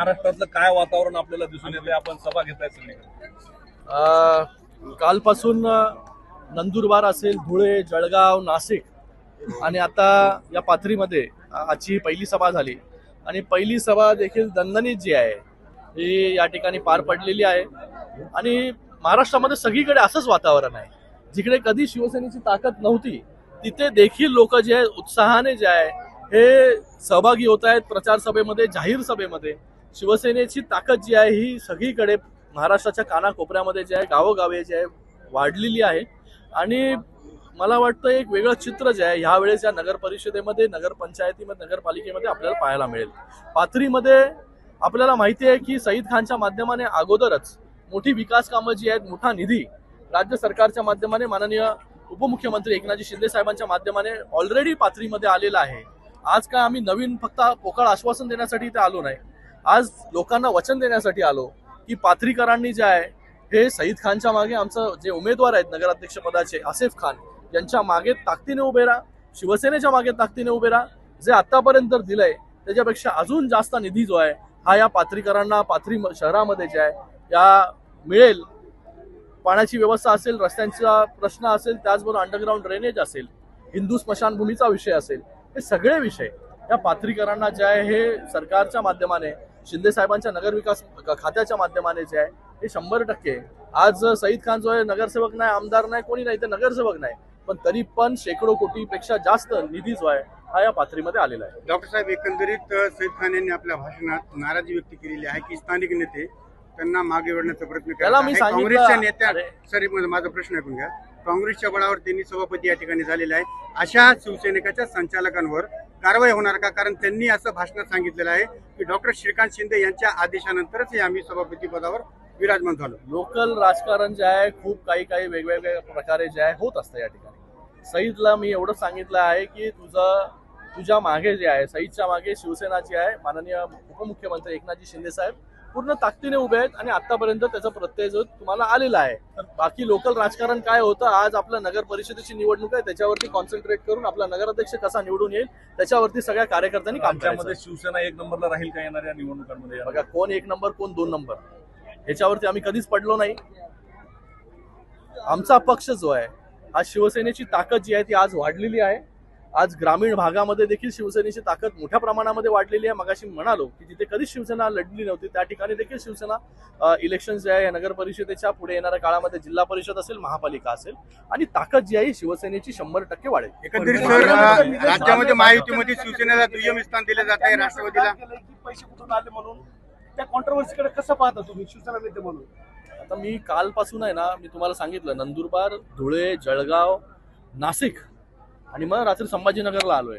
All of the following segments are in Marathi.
महाराष्ट्रातलं काय वातावरण आपल्याला दिसून येते? आपण सभा घेताय सगळीकडे. कालपासून नंदुरबार असेल, धुळे, जळगाव, नाशिक आणि आता या पाथरीमध्ये आजची पहिली सभा झाली आणि पहिली सभा देखील दणदणीत जी आहे ही या ठिकाणी पार पडलेली आहे. आणि महाराष्ट्रामध्ये सगळीकडे असंच वातावरण आहे. जिकडे कधी शिवसेनेची ताकद नव्हती तिथे देखील लोक जे आहे उत्साहाने जे आहे हे सहभागी होत आहेत प्रचार सभेमध्ये, जाहीर सभेमध्ये. शिवसेनेची ताकद जी आहे ही सगळीकडे महाराष्ट्राच्या कानाकोपऱ्यामध्ये जे आहे, गावोगावी जे आहे वाढलेली आहे. आणि मला वाटतं एक वेगळं चित्र जे आहे ह्या वेळेस या नगर परिषदेमध्ये, नगरपंचायतीमध्ये, नगरपालिकेमध्ये आपल्याला पाहायला मिळेल. पाथरीमध्ये आपल्याला माहिती आहे की सईद खानच्या माध्यमाने अगोदरच मोठी विकास कामं जी आहेत, मोठा निधी राज्य सरकारच्या माध्यमाने माननीय उपमुख्यमंत्री एकनाथजी शिंदे साहेबांच्या माध्यमाने ऑलरेडी पाथरीमध्ये आलेला आहे. आज काय आम्ही नवीन फक्त पोकळ आश्वासन देण्यासाठी इथे आलो नाही, आज लोकांना वचन देण्यासाठी आलो की पाथरीकरांनी जे आहे हे सईद खानच्या मागे आमचं जे उमेदवार आहेत नगराध्यक्ष पदाचे आसिफ खान यांच्या मागे ताकदीने उभे राहा, शिवसेनेच्या मागे ताकदीने उभे राहा. जे आतापर्यंत दिलंय त्याच्यापेक्षा अजून जास्त निधी जो आहे हा या पाथरीकरांना पाथरी शहरामध्ये जे आहे या मिळेल. पाण्याची व्यवस्था असेल, रस्त्यांचा प्रश्न असेल, त्याचबरोबर अंडरग्राऊंड ड्रेनेज असेल, हिंदू स्मशानभूमीचा विषय असेल, हे सगळे विषय या पाथरीकरांना जे आहे हे सरकारच्या माध्यमाने, शिंदे साहेबांच्या नगरविकास खात्याच्या माध्यमाने जे आहे हे 100%. आज सईद खान जो आहे नगरसेवक नाही, आमदार नाही, कोणी नाही, तर नगरसेवक नाही, पण तरी पण शेकडो कोटीपेक्षा जास्त निधी जो आहे हा या पाथरीमध्ये आलेला आहे. डॉक्टर साहेब, एकंदरीत सईद खान यांनी आपल्या भाषणात नाराजी व्यक्त केलेली आहे की स्थानिक नेते त्यांना मागे ओढण्याचा प्रयत्न करत आहेत. काँग्रेसच्या नेत्या, सॉरी माझा प्रश्न ऐकून घ्या, काँग्रेसच्या बळावर त्यांनी सभापती या ठिकाणी झालेला आहे. अशा शिवसेनेच्या संचालकांवर कारवाई होणार का? कारण त्यांनी असं भाषणात सांगितलेलं आहे की डॉक्टर श्रीकांत शिंदे यांच्या आदेशानंतरच आम्ही सभापती पदावर विराजमान झालो. लोकल राजकारण जे आहे खूप काही वेगवेगळ्या प्रकारे जे आहे होत असतं या ठिकाणी. सईदला मी एवढं सांगितलं आहे की तुझ्या मागे जे आहे, सईदच्या मागे शिवसेनाची आहे, माननीय उपमुख्यमंत्री एकनाथजी शिंदे साहेब पूर्ण ताकदीने उभे आहेत आणि आतापर्यंत त्याचा प्रत्यय जो तुम्हाला आलेला आहे. बाकी लोकल राजकारण काय होतं, आज आपलं नगर परिषदेची निवडणूक आहे, त्याच्यावरती कॉन्सन्ट्रेट करून आपला नगराध्यक्ष कसा निवडून येईल त्याच्यावरती सगळ्या कार्यकर्त्यांनी काम त्यामध्ये शिवसेना एक नंबरला राहील का येणाऱ्या निवडणुकांमध्ये? बघा, कोण 1 नंबर कोण 2 नंबर ह्याच्यावरती आम्ही कधीच पडलो नाही. आमचा पक्ष जो आहे आज शिवसेनेची ताकद जी आहे ती आज वाढलेली आहे. आज ग्रामीण भागामध्ये देखील शिवसेनेची ताकद मोठ्या प्रमाणामध्ये वाढलेली आहे. मगाशी म्हणालो की जिथे कधीच शिवसेना लढली नव्हती त्या ठिकाणी देखील शिवसेना इलेक्शन जे आहे नगर परिषदेच्या पुढे येणाऱ्या काळामध्ये जिल्हा परिषद असेल, महापालिका असेल, आणि ताकद जी आहे शिवसेनेची 100% वाढेल. एकंदरीत राज्यामध्ये महायुतीमध्ये शिवसेनेला दुय्यम स्थान दिले जात आहे. राष्ट्रवादीला पैसे कुठून आले म्हणून त्या कॉन्ट्रोवर्सीकडे कसं पाहता तुम्ही शिवसेना नेते म्हणून? आता मी कालपासून आहे ना, मी तुम्हाला सांगितलं नंदुरबार, धुळे, जळगाव, नाशिक आणि मग रात्री संभाजीनगरला आलोय.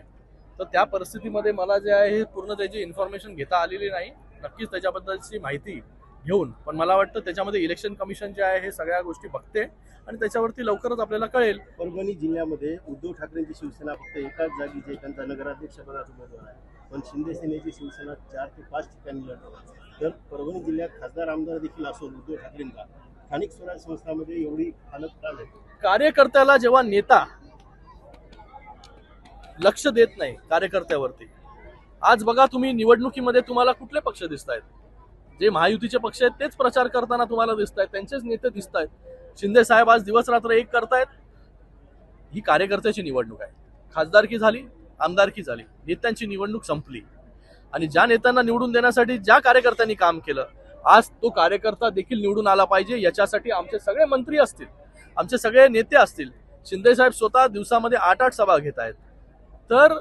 तर त्या परिस्थितीमध्ये मला जे आहे हे पूर्ण त्याची इन्फॉर्मेशन घेता आलेली नाही. नक्कीच त्याच्याबद्दलची माहिती घेऊन, पण मला वाटतं त्याच्यामध्ये इलेक्शन कमिशन जे आहे हे सगळ्या गोष्टी बघते आणि त्याच्यावरती लवकरच आपल्याला कळेल. परभणी जिल्ह्यामध्ये उद्धव ठाकरेंची शिवसेना फक्त एकाच जागी जे त्यांचा नगराध्यक्ष पदाचा उमेदवार आहे, पण शिंदे सेनेची शिवसेना 4 ते 5 ठिकाणी लढवते. तर परभणी जिल्ह्यात खासदार आमदार देखील असून उद्धव ठाकरेंना स्थानिक स्वराज्य संस्थांमध्ये एवढी हालत का झाली? कार्यकर्त्याला जेव्हा नेता लक्ष देत नाही कार्यकर्त्यावरती, आज बघा तुम्ही निवडणुकीमध्ये तुम्हाला कुठले पक्ष दिसत आहेत? जे महायुतीचे पक्ष आहेत तेच प्रचार करताना तुम्हाला दिसत आहेत, त्यांचेच नेते दिसत आहेत. शिंदे साहेब आज दिवस रात्र एक करतायत. ही कार्यकर्त्याची निवडणूक आहे. खासदारकी झाली, आमदारकी झाली, नेत्यांची निवडणूक संपली. आणि ज्या नेत्यांना निवडून देण्यासाठी ज्या कार्यकर्त्यांनी काम केलं, आज तो कार्यकर्ता देखील निवडून आला पाहिजे. याच्यासाठी आमचे सगळे मंत्री असतील, आमचे सगळे नेते असतील, शिंदे साहेब स्वतः दिवसामध्ये 8-8 सभा घेत आहेत. तर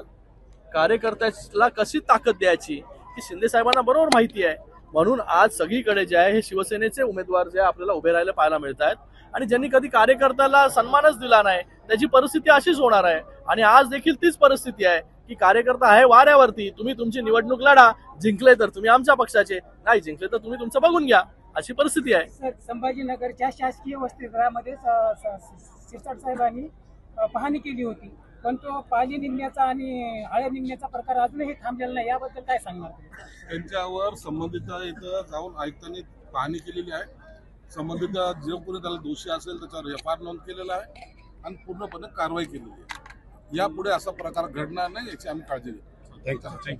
कार्यकर्त्याला कशी ताकद द्यायची ही शिंदे साहेबांना बरोबर माहिती आहे. म्हणून आज सगळीकडे जे आहे हे शिवसेनेचे उमेदवार जे आपल्याला उभे राहायला पाहायला मिळत आहेत. आणि ज्यांनी कधी कार्यकर्त्याला सन्मानच दिला नाही त्याची परिस्थिती अशीच होणार आहे. आणि आज देखील तीच परिस्थिती आहे की कार्यकर्ता आहे वाऱ्यावरती. तुम्ही तुमची निवडणूक लढा, जिंकले तर तुम्ही आमच्या पक्षाचे, नाही जिंकले तर तुम्ही तुमचं बघून घ्या, अशी परिस्थिती आहे. संभाजीनगरच्या शासकीय वसतिगृहामध्ये शिरसाट साहेबांनी पाहणी केली होती, पण तो पाणी निघण्याचा आणि आळ्या निघण्याचा प्रकार अजूनही थांबलेला नाही. याबद्दल काय सांगणार? त्यांच्यावर संबंधित इथं जाऊन आयुक्तांनी पाहणी केलेली आहे. संबंधित जो कोणी त्याला दोषी असेल त्याच्यावर FIR नोंद केलेला आहे आणि पूर्णपणे कारवाई केलेली आहे. यापुढे असा प्रकार घडणार नाही याची आम्ही काळजी घेतो. थँक्यू.